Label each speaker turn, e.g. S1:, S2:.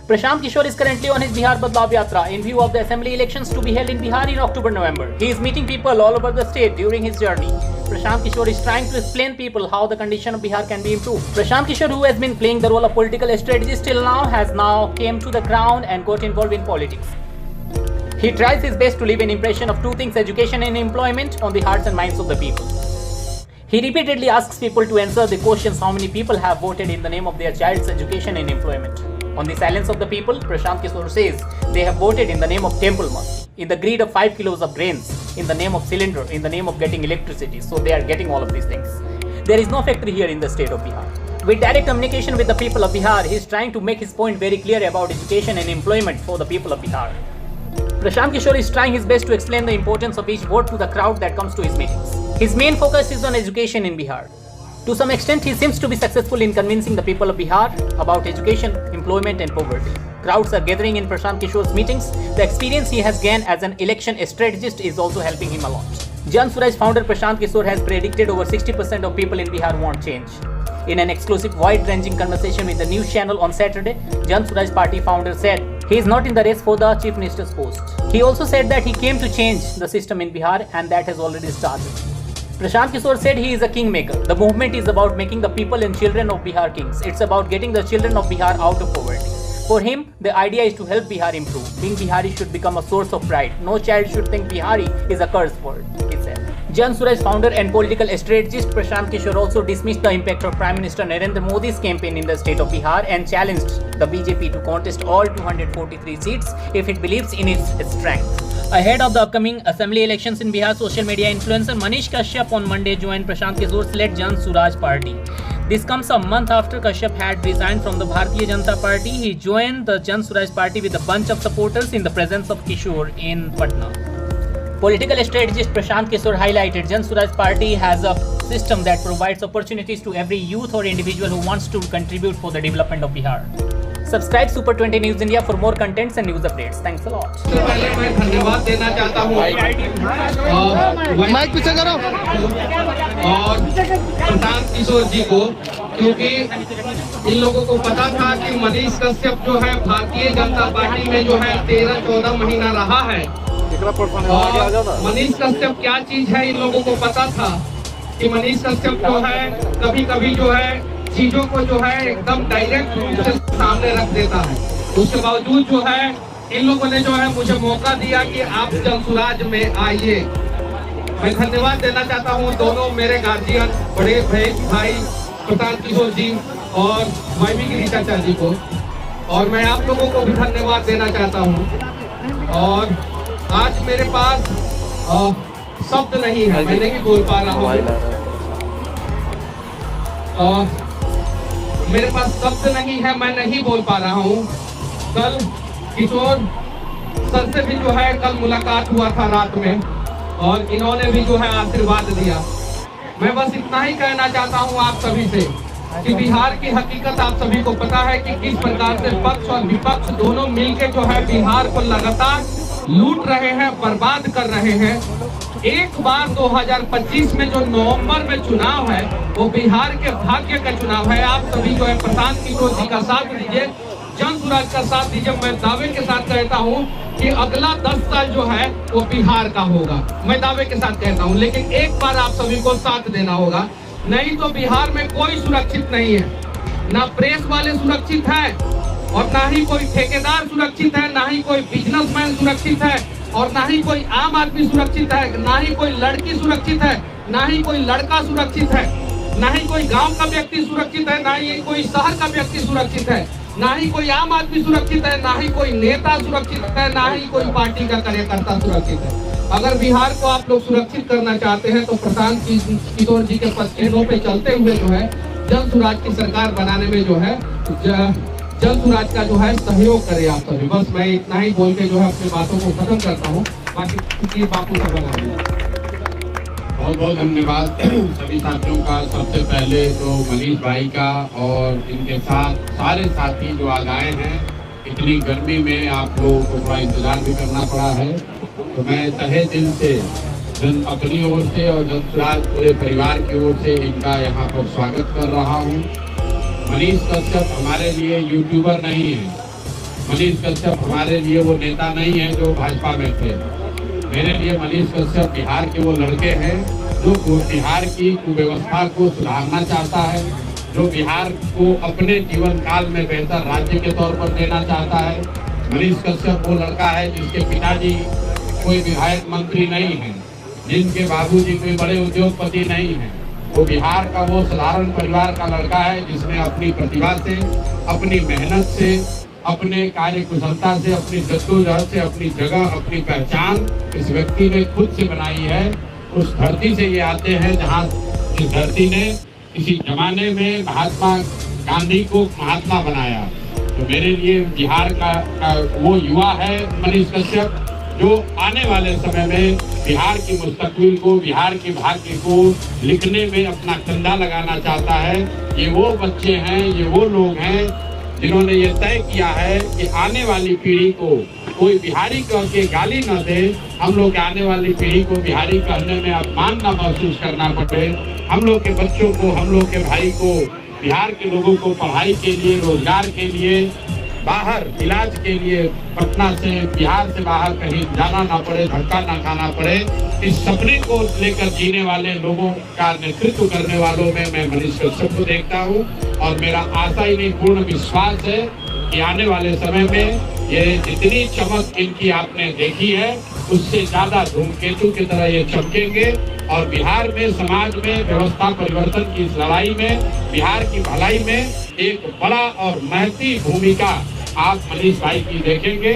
S1: Prashant Kishore is currently on his Bihar Badlav Yatra in view of the assembly elections to be held in Bihar in October-November. He is meeting people all over the state during his journey. Prashant Kishore is trying to explain people how the condition of Bihar can be improved. Prashant Kishore, who has been playing the role of political strategist till now, has now came to the ground and got involved in politics. He tries his best to leave an impression of two things, education and employment, on the hearts and minds of the people. He repeatedly asks people to answer the questions how many people have voted in the name of their child's education and employment. On the silence of the people, Prashant Kishore says they have voted in the name of temple mosque, in the greed of 5 kilos of grains, in the name of cylinder, in the name of getting electricity. So they are getting all of these things. There is no factory here in the state of Bihar. With direct communication with the people of Bihar, he is trying to make his point very clear about education and employment for the people of Bihar. Prashant Kishore is trying his best to explain the importance of each vote to the crowd that comes to his meetings. His main focus is on education in Bihar. To some extent, he seems to be successful in convincing the people of Bihar about education, employment and poverty. Crowds are gathering in Prashant Kishore's meetings. The experience he has gained as an election strategist is also helping him a lot. Jan Swaraj founder Prashant Kishore has predicted over 60% of people in Bihar want change. In an exclusive wide-ranging conversation with the news channel on Saturday, Jan Swaraj party founder said he is not in the race for the chief minister's post. He also said that he came to change the system in Bihar and that has already started. Prashant Kishore said he is a kingmaker. The movement is about making the people and children of Bihar kings. It's about getting the children of Bihar out of poverty. For him, the idea is to help Bihar improve. Being Bihari should become a source of pride. No child should think Bihari is a curse word, he said. Jan Swaraj founder and political strategist Prashant Kishore also dismissed the impact of Prime Minister Narendra Modi's campaign in the state of Bihar and challenged the BJP to contest all 243 seats if it believes in its strength. Ahead of the upcoming assembly elections in Bihar, social media influencer Manish Kashyap on Monday joined Prashant Kishore's led Jan Swaraj party. This comes a month after Kashyap had resigned from the Bharatiya Janata Party. He joined the Jan Swaraj party with a bunch of supporters in the presence of Kishore in Patna. Political strategist Prashant Kishore highlighted Jan Swaraj party has a system that provides opportunities to every youth or individual who wants to contribute for the development of Bihar. Subscribe Super 20 News India for more contents and news updates. Thanks a lot.
S2: पहले मैं धन्यवाद देना चाहता हूँ mic पीछे करो और प्रशांत किशोर जी को, क्योंकि इन लोगों को पता था कि मनीष कश्यप जो है भारतीय जनता पार्टी में जो है 13-14 महीना रहा है और मनीष कश्यप क्या चीज है इन लोगों को पता था कि मनीष कश्यप जो है कभी कभी जो है चीजों को जो है एकदम डायरेक्ट रूप से सामने रख देता है। उसके बावजूद जो है इन लोगों ने जो है मुझे मौका दिया कि आप जन सुराज में आइए। मैं धन्यवाद देना चाहता हूं दोनों मेरे गार्जियन बड़े भाई प्रशांत किशोर जी और वाइवी गिरी चाचा जी को, और मैं आप लोगों को भी धन्यवाद देना चाहता हूं। और आज मेरे पास शब्द नहीं है, मैं नहीं बोल पा रहा हूँ, मेरे पास शब्द नहीं है, मैं नहीं बोल पा रहा हूँ। कल किशोर सर से भी जो है कल मुलाकात हुआ था रात में और इन्होंने भी जो है आशीर्वाद दिया। मैं बस इतना ही कहना चाहता हूँ आप सभी से कि बिहार की हकीकत आप सभी को पता है कि किस प्रकार से पक्ष और विपक्ष दोनों मिलकर जो है बिहार को लगातार लूट रहे हैं, बर्बाद कर रहे हैं। एक बार 2025 में जो नवंबर में चुनाव है वो बिहार के भाग्य का चुनाव है। आप सभी जो है प्रशांत किशोर जी का साथ दीजिए, जन सुराज का साथ दीजिए। मैं दावे के साथ कहता हूं कि अगला 10 साल जो है वो बिहार का होगा, मैं दावे के साथ कहता हूं। लेकिन एक बार आप सभी को साथ देना होगा, नहीं तो बिहार में कोई सुरक्षित नहीं है। ना प्रेस वाले सुरक्षित है और ना ही कोई ठेकेदार सुरक्षित है, ना ही कोई बिजनेसमैन सुरक्षित है और ना ही कोई आम आदमी सुरक्षित है, ना ही कोई लड़की सुरक्षित है, ना ही कोई लड़का सुरक्षित है, ना ही कोई गांव का व्यक्ति सुरक्षित है, ना ही कोई शहर का व्यक्ति सुरक्षित है, ना ही कोई आम आदमी सुरक्षित है, ना ही कोई नेता सुरक्षित है, ना ही कोई पार्टी का कार्यकर्ता सुरक्षित है। अगर बिहार को आप लोग सुरक्षित करना चाहते हैं तो प्रशांत किशोर जी के पदचिन्हों पे चलते हुए जो है जन सुराज की सरकार बनाने में जो है जन सुराज का जो है सहयोग करें आप सभी। बस मैं इतना ही बोल के जो है अपनी बातों को खत्म करता हूँ, बाकी बापू से बना।
S3: बहुत बहुत धन्यवाद सभी साथियों का। सबसे पहले तो मनीष भाई का और इनके साथ सारे साथी जो आज आए हैं, इतनी गर्मी में आप लोगों को थोड़ा इंतजार भी करना पड़ा है, तो मैं तहे दिल से अपनी ओर से और जन सुराज पूरे परिवार की ओर से इनका यहाँ पर स्वागत कर रहा हूँ। मनीष कश्यप हमारे लिए यूट्यूबर नहीं है, मनीष कश्यप हमारे लिए वो नेता नहीं है जो भाजपा में थे। मेरे लिए मनीष कश्यप बिहार के वो लड़के हैं जो बिहार की कुव्यवस्था को सुधारना चाहता है, जो बिहार को अपने जीवन काल में बेहतर राज्य के तौर पर देना चाहता है। मनीष कश्यप वो लड़का है जिसके पिताजी कोई विधायक मंत्री नहीं है, जिनके बाबूजी कोई बड़े उद्योगपति नहीं है। वो बिहार का वो साधारण परिवार का लड़का है जिसने अपनी प्रतिभा से, अपनी मेहनत से, अपने कार्य कुशलता से, अपनी जद्दोजहद से अपनी जगह, अपनी पहचान इस व्यक्ति ने खुद से बनाई है। उस धरती से ये आते हैं जहाँ इस धरती ने किसी जमाने में महात्मा गांधी को महात्मा बनाया। तो मेरे लिए बिहार का वो युवा है मनीष कश्यप जो आने वाले समय में बिहार की मुस्तकबिल को, बिहार के भाग्य को लिखने में अपना कंधा लगाना चाहता है। ये वो बच्चे हैं, ये वो लोग हैं जिन्होंने ये तय किया है कि आने वाली पीढ़ी को कोई बिहारी कह के गाली न दे, हम लोग के आने वाली पीढ़ी को बिहारी कहने में अपमान न महसूस करना पड़े। हम लोग के बच्चों को, हम लोग के भाई को, बिहार के लोगों को पढ़ाई के लिए, रोजगार के लिए, बाहर इलाज के लिए पटना से, बिहार से बाहर कहीं जाना ना पड़े, धक्का ना खाना पड़े। इस सपने को लेकर जीने वाले लोगों का नेतृत्व करने वालों में मैं मनीष कश्यप को देखता हूँ और मेरा आशा ही नहीं पूर्ण विश्वास है कि आने वाले समय में ये जितनी चमक इनकी आपने देखी है उससे ज्यादा धूमकेतु की तरह ये चमकेंगे और बिहार में, समाज में व्यवस्था परिवर्तन की इस लड़ाई में, बिहार की भलाई में एक बड़ा और महती भूमिका आप मनीष भाई की देखेंगे।